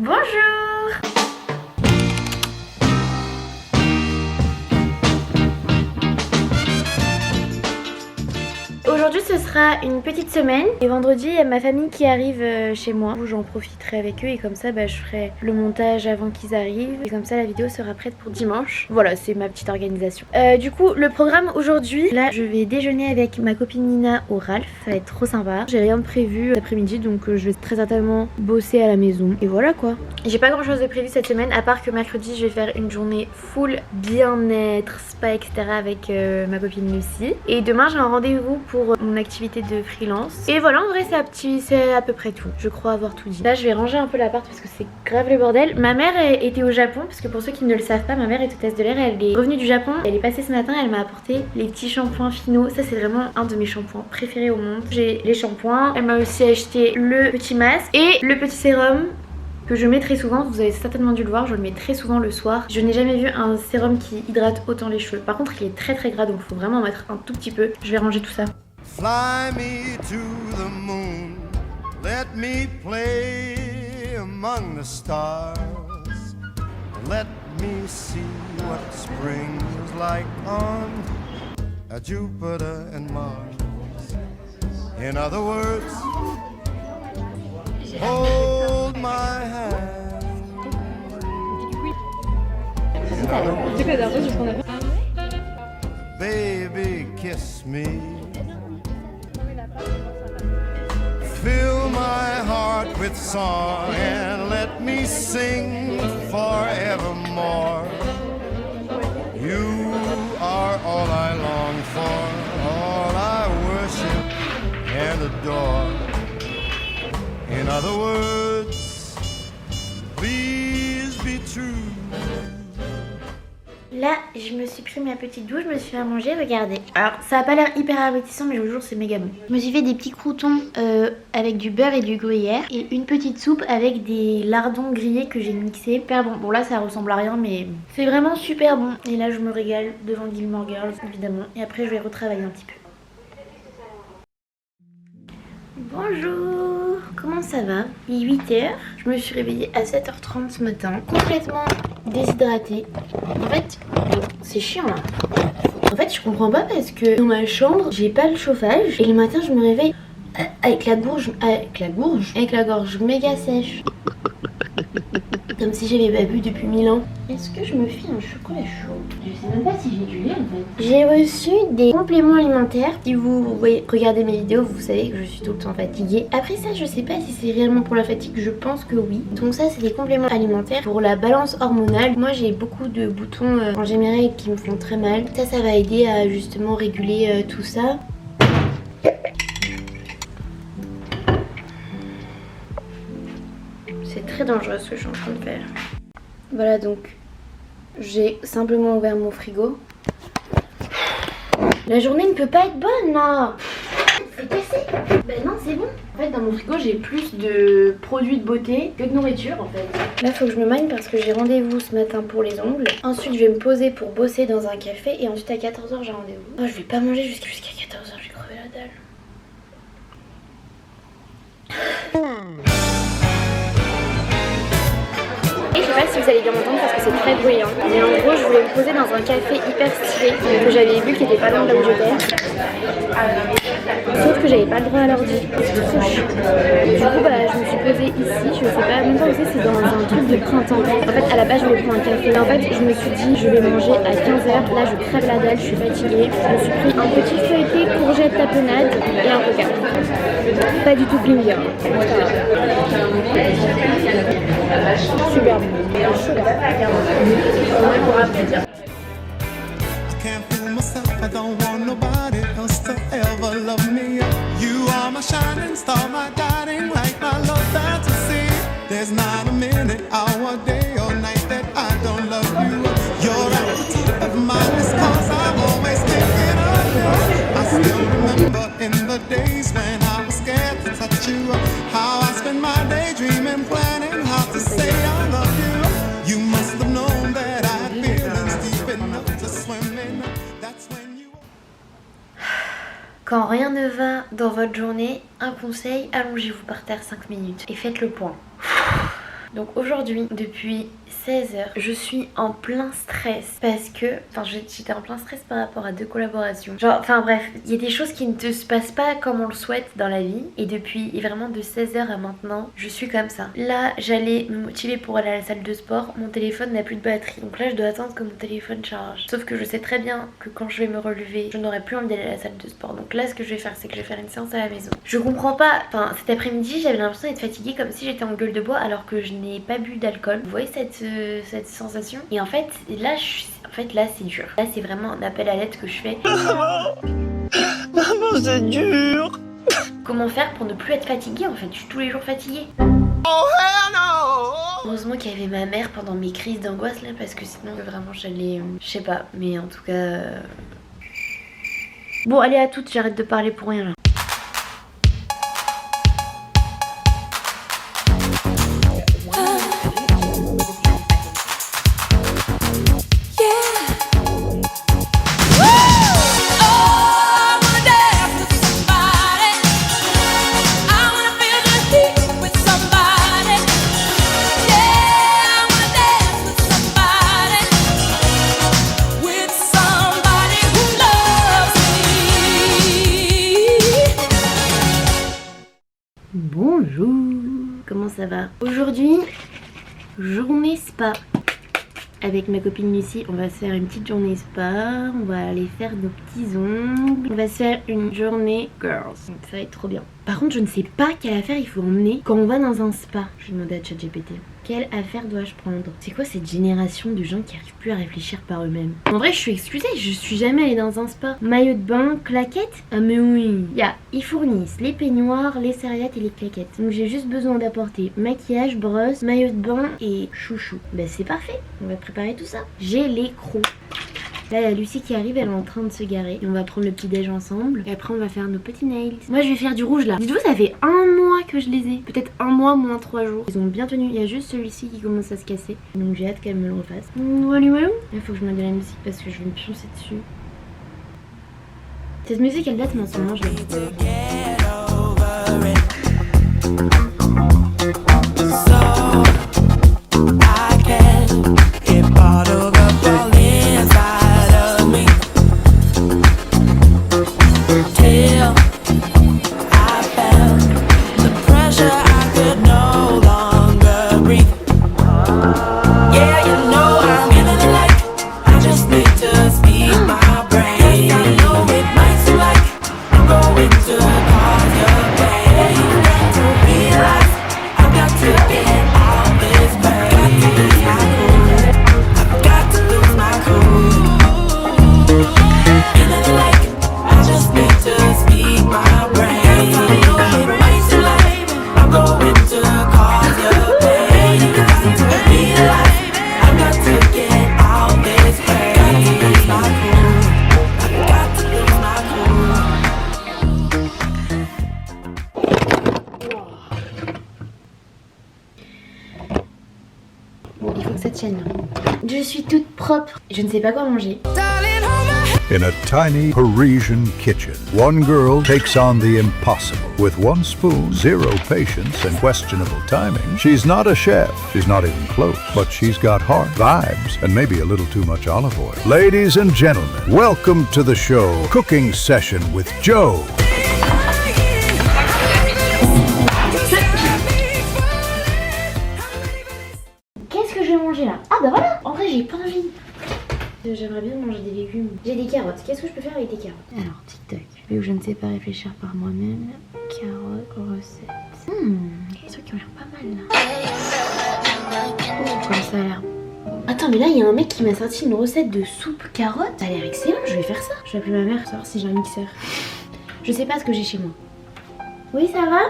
Bonjour! Aujourd'hui ce sera une petite semaine et vendredi il y a ma famille qui arrive chez moi où j'en profiterai avec eux et comme ça je ferai le montage avant qu'ils arrivent et comme ça la vidéo sera prête pour dimanche. Voilà, c'est ma petite organisation. Du coup le programme aujourd'hui, là je vais déjeuner avec ma copine Nina au Ralph, ça va être trop sympa. J'ai rien de prévu l'après-midi donc je vais très certainement bosser à la maison et voilà quoi. J'ai pas grand chose de prévu cette semaine à part que mercredi je vais faire une journée full bien-être, spa etc avec ma copine Lucie et demain j'ai un rendez-vous pour mon activité de freelance et voilà, en vrai c'est à peu près tout, je crois avoir tout dit. Là je vais ranger un peu l'appart parce que c'est grave le bordel. Ma mère était au Japon parce que pour ceux qui ne le savent pas, ma mère est hôtesse de l'air, elle est revenue du Japon, elle est passée ce matin, elle m'a apporté les petits shampoings finaux, ça c'est vraiment un de mes shampoings préférés au monde. J'ai les shampoings, elle m'a aussi acheté le petit masque et le petit sérum que je mets très souvent, vous avez certainement dû le voir, je le mets très souvent le soir. Je n'ai jamais vu un sérum qui hydrate autant les cheveux. Par contre il est très gras donc il faut vraiment en mettre un tout petit peu. Je vais ranger tout ça. Fly me to the moon, let me play among the stars, let me see what spring is like on Jupiter and Mars. In other words, hold my hand. In other words, baby, kiss me. Fill my heart with song and let me sing forevermore. You are all I long for, all I worship and adore. In other words, please be true. Là, je me suis pris ma petite douche, je me suis fait à manger, regardez. Alors, ça a pas l'air hyper appétissant, mais je vous jure, c'est méga bon. Je me suis fait des petits croûtons avec du beurre et du gruyère et une petite soupe avec des lardons grillés que j'ai mixés. Super bon. Bon, là, ça ressemble à rien, mais c'est vraiment super bon. Et là, je me régale devant Gilmore Girls, évidemment. Et après, je vais retravailler un petit peu. Bonjour, comment ça va? Il est 8h, je me suis réveillée à 7h30 ce matin, complètement déshydratée. En fait, c'est chiant là. En fait, je comprends pas parce que dans ma chambre, j'ai pas le chauffage et le matin, je me réveille avec la gorge méga sèche. Comme si j'avais pas bu depuis 1000 ans. Est-ce que je me file un chocolat chaud? Je sais même pas si j'ai du lait en fait. J'ai reçu des compléments alimentaires. Si vous regardez mes vidéos, vous savez que je suis tout le temps fatiguée. Après ça, je sais pas si c'est réellement pour la fatigue. Je pense que oui. Donc ça, c'est des compléments alimentaires pour la balance hormonale. Moi, j'ai beaucoup de boutons quand j'ai mes règles qui me font très mal. Ça va aider à justement réguler tout ça. C'est très dangereux ce que je suis en train de faire. Voilà, donc j'ai simplement ouvert mon frigo. La journée ne peut pas être bonne là. C'est cassé. Ben non, c'est bon. En fait, dans mon frigo, j'ai plus de produits de beauté que de nourriture en fait. Là, il faut que je me magne parce que j'ai rendez-vous ce matin pour les ongles. Ensuite, je vais me poser pour bosser dans un café et ensuite à 14h, j'ai rendez-vous. Oh, je vais pas manger jusqu'à 14h, j'ai crevé la dalle. Et je sais pas si vous allez bien m'entendre parce que c'est très bruyant. Mais en gros, je voulais me poser dans un café hyper stylé que j'avais vu qui était pas loin de là où j'étais. Sauf que j'avais pas le droit à l'ordi. C'est trop chiant. Du coup, je me suis posée ici. Je sais pas même pas où c'est dans un truc de printemps. En fait, à la base, je voulais prendre un café. En fait, je me suis dit, je vais manger à 15h. Là, je crève la dalle, je suis fatiguée. Je me suis pris un petit feuilleté, courgette tapenade et un coca. Pas du tout bling. Super bon. I don't want nobody else to ever love me. You are my shining star, my guiding light, my love fantasy. There's not a minute, hour, day or night that I don't love you. You're at the tip of my list 'cause I'm always thinking of you. I still remember in the days when I was scared to touch you, how I spent my day dreaming, planning how to say I love you. You must have known that I had feelings deep enough to swim in. That's when you... Quand rien ne va dans votre journée, un conseil, allongez-vous par terre 5 minutes et faites le point. Donc aujourd'hui, depuis 16h, je suis en plein stress parce que, enfin j'étais en plein stress par rapport à 2 collaborations. Genre, enfin bref, il y a des choses qui ne te se passent pas comme on le souhaite dans la vie. Et depuis vraiment de 16h à maintenant, je suis comme ça. Là, j'allais me motiver pour aller à la salle de sport, mon téléphone n'a plus de batterie. Donc là, je dois attendre que mon téléphone charge. Sauf que je sais très bien que quand je vais me relever, je n'aurai plus envie d'aller à la salle de sport. Donc là, ce que je vais faire, c'est que je vais faire une séance à la maison. Je comprends pas, enfin cet après-midi, j'avais l'impression d'être fatiguée comme si j'étais en gueule de bois alors que je n'ai pas bu d'alcool. Vous voyez cette sensation? Et en fait, là, là c'est dur. Là, c'est vraiment un appel à l'aide que je fais. Maman, c'est dur. Comment faire pour ne plus être fatiguée en fait? Je suis tous les jours fatiguée. Oh hell no. Heureusement qu'il y avait ma mère pendant mes crises d'angoisse là, parce que sinon vraiment j'allais... je sais pas, mais en tout cas... Bon allez à toutes, j'arrête de parler pour rien là. Bonjour, comment ça va? Aujourd'hui, journée spa. Avec ma copine Lucie, on va se faire une petite journée spa, on va aller faire nos petits ongles, on va se faire une journée girls, donc ça va être trop bien. Par contre, je ne sais pas quelle affaire il faut emmener quand on va dans un spa. Je vais demander à ChatGPT. Quelle affaire dois-je prendre? C'est quoi cette génération de gens qui arrivent plus à réfléchir par eux-mêmes? En vrai, je suis excusée, je suis jamais allée dans un spa. Maillot de bain, claquettes? Ah mais oui. Ils fournissent les peignoirs, les serviettes et les claquettes. Donc j'ai juste besoin d'apporter maquillage, brosse, maillot de bain et chouchou. Bah c'est parfait, on va préparer tout ça. J'ai les crocs. Là, il y a Lucie qui arrive, elle est en train de se garer. Et on va prendre le petit déj ensemble. Et après, on va faire nos petits nails. Moi, je vais faire du rouge là. Dites-vous, ça fait 1 mois que je les ai. Peut-être 1 mois moins 3 jours. Ils ont bien tenu. Il y a juste celui-ci qui commence à se casser. Donc, j'ai hâte qu'elle me le refasse. Voilà. Il faut que je mette de la musique parce que je vais me pioncer dessus. Cette musique, elle date, mais en ce moment, je l'aime. Bon, il faut que ça tienne. Je suis toute propre. Je ne sais pas quoi manger. In a tiny Parisian kitchen, one girl takes on the impossible. With 1 spoon, 0 patience, and questionable timing, she's not a chef, she's not even close, but she's got heart, vibes, and maybe a little too much olive oil. Ladies and gentlemen, welcome to the show, Cooking Session with Joe. Qu'est-ce que je vais manger là? Ah bah voilà. En vrai, j'ai pas envie. J'aimerais bien manger des légumes. J'ai des carottes. Qu'est-ce que je peux faire avec des carottes? Alors, tic-tac. Vu que je ne sais pas réfléchir par moi-même. Carottes, recettes. Des trucs qui ont l'air pas mal là. Oh, comme ça a l'air. Attends, mais là, il y a un mec qui m'a sorti une recette de soupe carotte. Ça a l'air excellent. Je vais faire ça. Je vais appeler ma mère pour savoir si j'ai un mixeur. Je sais pas ce que j'ai chez moi. Oui, ça va?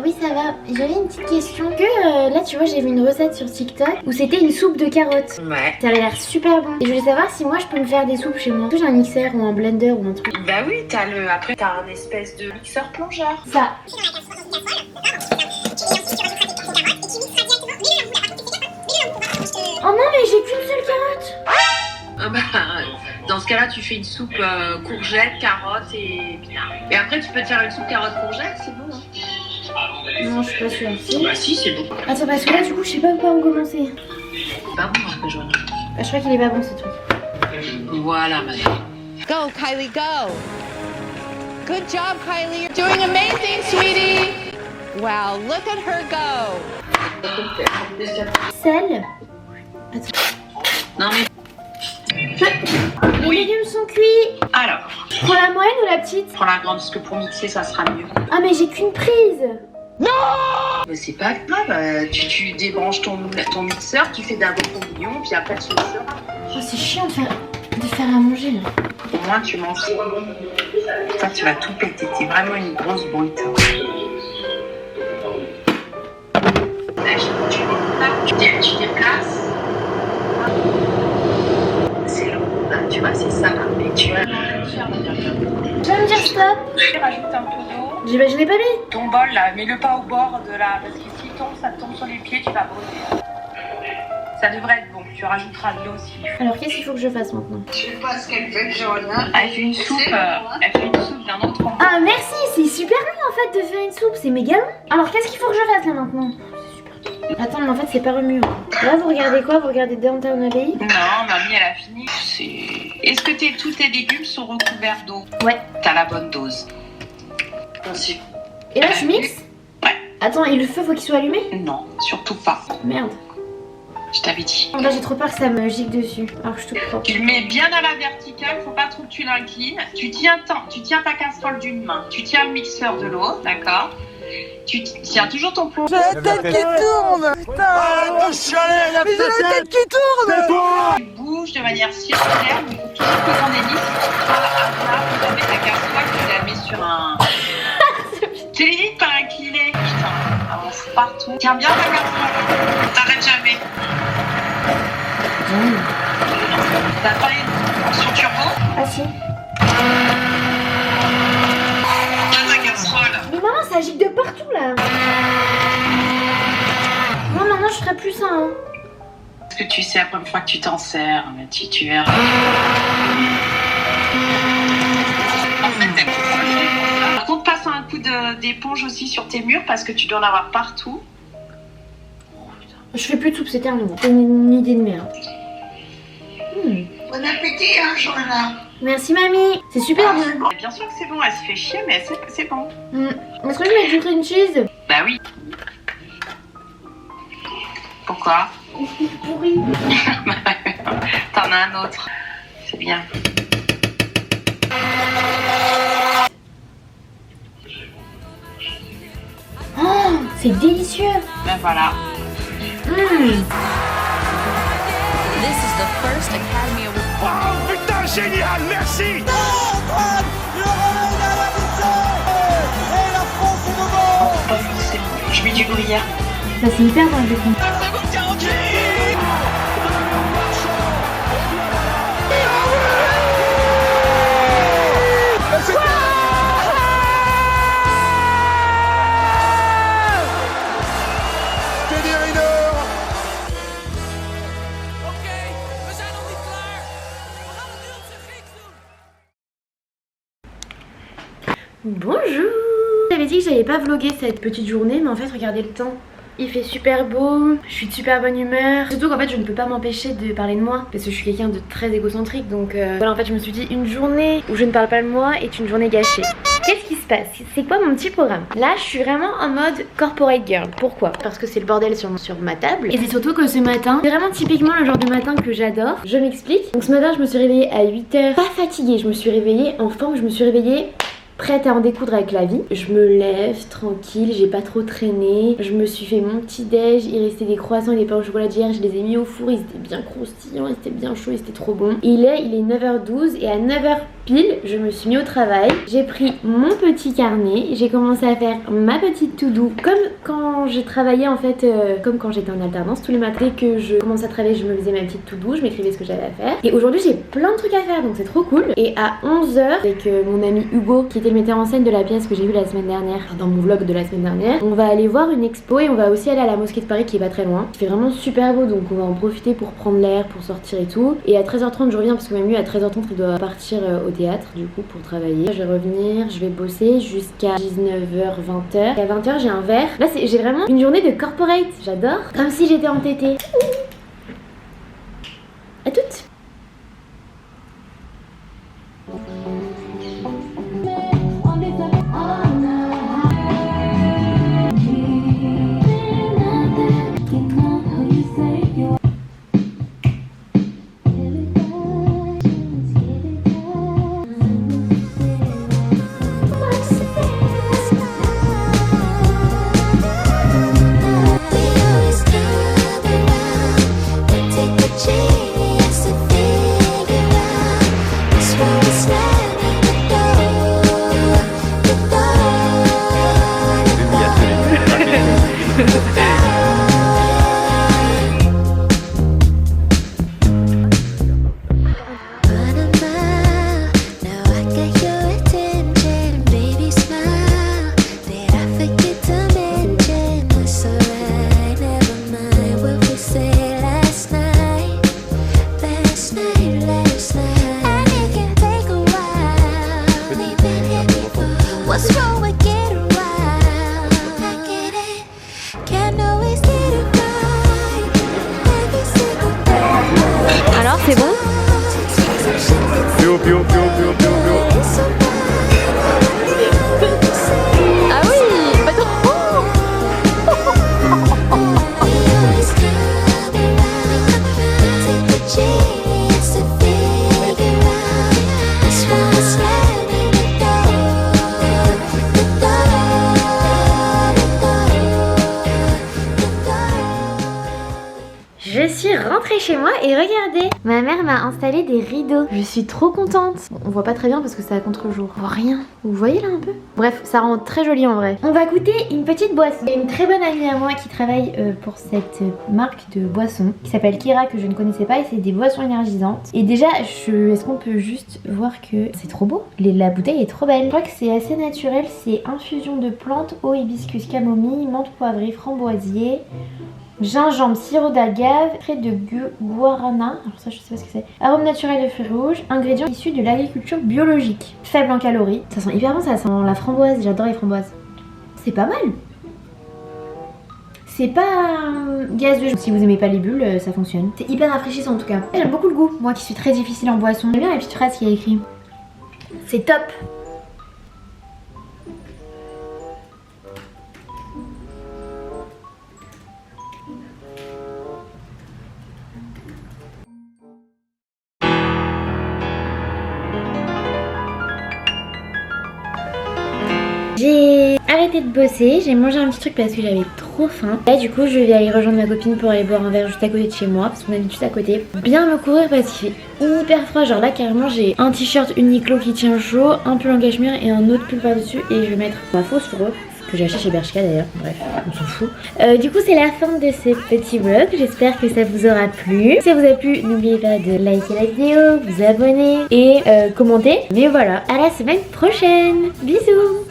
Oui, ça va. J'avais une petite question. Là, tu vois, j'ai vu une recette sur TikTok où c'était une soupe de carottes. Ouais. Ça avait l'air super bon. Et je voulais savoir si moi je peux me faire des soupes chez moi. Est-ce que j'ai un mixeur ou un blender ou un truc? Bah oui, après t'as un espèce de mixeur plongeur. Ça. Oh non, mais j'ai qu'une seule carotte. Ah bah, dans ce cas-là, tu fais une soupe courgette, carotte et épinards. Et après, tu peux te faire une soupe carotte courgette, c'est bon. Hein. Non, je suis pas sûre. Si. Bah si, c'est bon. Attends, parce que là, du coup, je sais pas par où commencer. Pas bon, ce que je vois. Bah, je crois qu'il est pas bon ce truc. Voilà, madame. Go, Kylie, go. Good job, Kylie. You're doing amazing, sweetie. Wow, look at her go. Sel. Attends. Non mais. Les légumes sont cuits. Alors, Je prends la moyenne ou la petite? prends la grande parce que pour mixer, ça sera mieux. Ah, mais j'ai qu'une prise. Mais c'est pas grave, tu débranches ton mixeur, tu fais d'abord ton bouillon, puis après tu mixeras. Oh, c'est chiant de faire à manger là. Au moins tu manges. Toi tu vas tout péter, t'es vraiment une grosse brute. Tu déplaces. C'est long, là, tu vois, c'est ça là. Mais tu vas. Tu vas me dire stop? Rajoute un peu d'eau. Je l'ai pas mis. Ton bol là, mets-le pas au bord de la. Parce que s'il tombe, ça te tombe sur les pieds, tu vas brûler. Ça devrait être bon, tu rajouteras de l'eau aussi. Alors qu'est-ce qu'il faut que je fasse maintenant? Je sais pas ce qu'elle fait, Joanna. Elle fait une soupe, d'un autre endroit. Ah merci, c'est super long en fait de faire une soupe, c'est méga long. Alors qu'est-ce qu'il faut que je fasse là maintenant? C'est super. Attends, mais en fait c'est pas remuant. Là vous regardez quoi? Vous regardez Downton Abbey? Non, mamie elle a fini. Est-ce que tous tes légumes sont recouverts d'eau? Ouais. T'as la bonne dose. Merci. Et là je mixe? Ouais. Attends, et le feu faut qu'il soit allumé? Non, surtout pas. Merde. Je t'avais dit. Là j'ai trop peur que ça me gicle dessus. Alors que je te crois. Tu le mets bien à la verticale, faut pas trop que tu l'inclines. Tu tiens ta casserole d'une main. Tu tiens le mixeur de l'autre, d'accord? Tu tiens toujours ton plomb. J'ai la tête qui tourne. Putain, arrête de chialer, la tête qui tourne. C'est bon. Tu bouges de manière circulaire, mais il faut toujours que ton hélice soit à plat. Tu la mets ta casserole, tu la mets sur un... Tu l'évites par incliner. Putain, avance partout. Tiens bien ta casserole. T'arrêtes jamais. T'as pas une fonction turbo? Ah si. Tiens ta casserole. Mais maman ça gicle de partout là. Moi maintenant je ferai plus ça hein. Parce que tu sais la première fois que tu t'en sers, mais tu verras. En fait, t'es pour ça. Par contre, passe un coup d'éponge aussi sur tes murs parce que tu dois en avoir partout. Je fais plus de soupe, c'est terminé. C'est une idée de merde. Bon appétit, hein, Joanna. Merci mamie, c'est super bien. Bien sûr que c'est bon, elle se fait chier, mais c'est bon. Est-ce que je mets du cream cheese? Bah oui. Pourquoi? Pourri. T'en as un autre. C'est bien. Oh, c'est délicieux. Ben voilà. This is the first Academy Award. Oh putain, génial, merci. Pas forcément. Je mets du gruyère. Ça c'est hyper bon le coup. Bonjour. J'avais dit que j'allais pas vlogger cette petite journée, mais en fait regardez le temps. Il fait super beau, je suis de super bonne humeur. Surtout qu'en fait je ne peux pas m'empêcher de parler de moi parce que je suis quelqu'un de très égocentrique. Donc voilà, en fait je me suis dit une journée où je ne parle pas de moi est une journée gâchée. Qu'est-ce qui se passe? C'est quoi mon petit programme? Là je suis vraiment en mode corporate girl. Pourquoi? Parce que c'est le bordel sur ma table. Et c'est surtout que ce matin, c'est vraiment typiquement le genre de matin que j'adore. Je m'explique. Donc ce matin je me suis réveillée à 8h. Pas fatiguée, je me suis réveillée en forme, je me suis réveillée prête à en découdre avec la vie. Je me lève tranquille, j'ai pas trop traîné. Je me suis fait mon petit déj, il restait des croissants et des pains au chocolat d'hier, je les ai mis au four, ils étaient bien croustillants, ils étaient bien chauds, ils étaient trop bons. Il est 9h12 et à 9h pile, je me suis mis au travail. J'ai pris mon petit carnet, j'ai commencé à faire ma petite to-do comme quand je travaillais en fait, comme quand j'étais en alternance tous les matins. Dès que je commençais à travailler, je me faisais ma petite to-do, je m'écrivais ce que j'avais à faire. Et aujourd'hui, j'ai plein de trucs à faire donc c'est trop cool. Et à 11h, avec mon ami Hugo qui était le metteur en scène de la pièce que j'ai vue la semaine dernière, dans mon vlog de la semaine dernière, on va aller voir une expo et on va aussi aller à la mosquée de Paris qui est pas très loin. Il fait vraiment super beau donc on va en profiter pour prendre l'air, pour sortir et tout. Et à 13h30 je reviens parce que même lui à 13h30 il doit partir au théâtre du coup pour travailler. Je vais revenir, je vais bosser jusqu'à 19h, 20h. Et à 20h j'ai un verre. Là j'ai vraiment une journée de corporate, j'adore. Comme si j'étais entêtée. À toutes. Alors c'est bon? Pio, pio, pio, pio, pio, pio. Ah oui, pas trop. Je suis rentrée chez moi et regardez, ma mère m'a installé des rideaux. Je suis trop contente. Bon, on voit pas très bien parce que c'est à contre-jour. On voit rien. Vous voyez là un peu? Bref, ça rend très joli en vrai. On va goûter une petite boisson. Il y a une très bonne amie à moi qui travaille pour cette marque de boissons qui s'appelle Kira, que je ne connaissais pas, et c'est des boissons énergisantes. Et déjà, est-ce qu'on peut juste voir que c'est trop beau? La bouteille est trop belle. Je crois que c'est assez naturel. C'est infusion de plantes, eau, hibiscus, camomille, menthe poivrée, framboisier, gingembre, sirop d'agave, trait de guarana, alors ça je sais pas ce que c'est, arôme naturel de fruits rouges, ingrédients issus de l'agriculture biologique, faible en calories. Ça sent hyper bon, ça sent la framboise, j'adore les framboises. C'est pas mal. C'est pas gazeux. Si vous aimez pas les bulles, ça fonctionne. C'est hyper rafraîchissant en tout cas. J'aime beaucoup le goût, moi qui suis très difficile en boisson. J'aime bien la petite phrase qu'il y a écrit. C'est top. J'ai arrêté de bosser, j'ai mangé un petit truc parce que j'avais trop faim. Là du coup je vais aller rejoindre ma copine pour aller boire un verre juste à côté de chez moi, parce qu'on habite juste à côté. Bien me courir parce qu'il fait hyper froid, genre là carrément j'ai un t-shirt Uniqlo qui tient chaud, un pull en cachemire et un autre pull par-dessus, et je vais mettre ma fausse robe que j'ai acheté chez Bershka d'ailleurs, bref, on s'en fout. Du coup c'est la fin de ce petit vlog, j'espère que ça vous aura plu. Si ça vous a plu, n'oubliez pas de liker la vidéo, vous abonner et commenter. Mais voilà, à la semaine prochaine, bisous.